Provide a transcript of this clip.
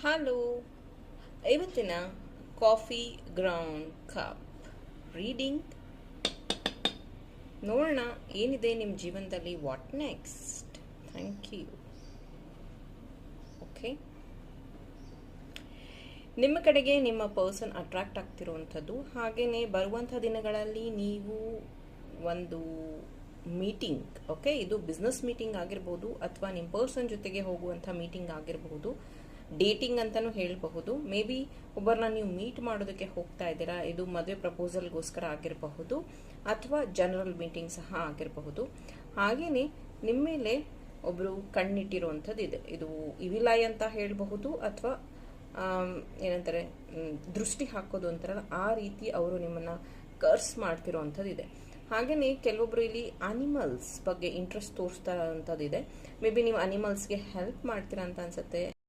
Hello. ಇವತ್ತಿನ coffee ground cup reading ನೋಡೋಣ ಏನಿದೆ ನಿಮ್ಮ ಜೀವನದಲ್ಲಿ. What next? Thank you. Okay, ನಿಮ್ಮ ಕಡೆಗೆ ನಿಮ್ಮ ಪರ್ಸನ್ ಅಟ್ರಾಕ್ಟ್ ಆಗ್ತಿರುವಂಥದ್ದು. ಹಾಗೆಯೇ ಬರುವಂಥ ದಿನಗಳಲ್ಲಿ ನೀವು ಒಂದು ಮೀಟಿಂಗ್, ಓಕೆ, ಇದು ಬಿಸ್ನೆಸ್ ಮೀಟಿಂಗ್ ಆಗಿರ್ಬೋದು ಅಥವಾ ನಿಮ್ಮ ಪರ್ಸನ್ ಜೊತೆಗೆ ಹೋಗುವಂಥ ಮೀಟಿಂಗ್ ಆಗಿರಬಹುದು, ಡೇಟಿಂಗ್ ಅಂತಲೂ ಹೇಳಬಹುದು. ಮೇ ಬಿ ಒಬ್ಬರನ್ನ ನೀವು ಮೀಟ್ ಮಾಡೋದಕ್ಕೆ ಹೋಗ್ತಾ ಇದ್ದೀರಾ. ಇದು ಮದುವೆ ಪ್ರಪೋಸಲ್ಗೋಸ್ಕರ ಆಗಿರಬಹುದು ಅಥವಾ ಜನರಲ್ ಮೀಟಿಂಗ್ ಸಹ ಆಗಿರಬಹುದು. ಹಾಗೆಯೇ ನಿಮ್ಮ ಮೇಲೆ ಒಬ್ಬರು ಕಣ್ಣಿಟ್ಟಿರುವಂಥದ್ದು ಇದೆ. ಇದು ಇವಿಲಾಯ್ ಅಂತ ಹೇಳಬಹುದು ಅಥವಾ ಏನಂತಾರೆ, ದೃಷ್ಟಿ ಹಾಕೋದು ಅಂತಾರಲ್ಲ, ಆ ರೀತಿ ಅವರು ನಿಮ್ಮನ್ನು ಕರ್ಸ್ ಮಾಡ್ತಿರೋವಂಥದ್ದು ಇದೆ. ಹಾಗೆಯೇ ಕೆಲವೊಬ್ರು ಇಲ್ಲಿ ಅನಿಮಲ್ಸ್ ಬಗ್ಗೆ ಇಂಟ್ರೆಸ್ಟ್ ತೋರಿಸ್ತಾ ಇರೋವಂಥದ್ದು ಇದೆ. ಮೇ ಬಿ ನೀವು ಅನಿಮಲ್ಸ್ಗೆ ಹೆಲ್ಪ್ ಮಾಡ್ತೀರಾ ಅಂತ ಅನ್ಸುತ್ತೆ.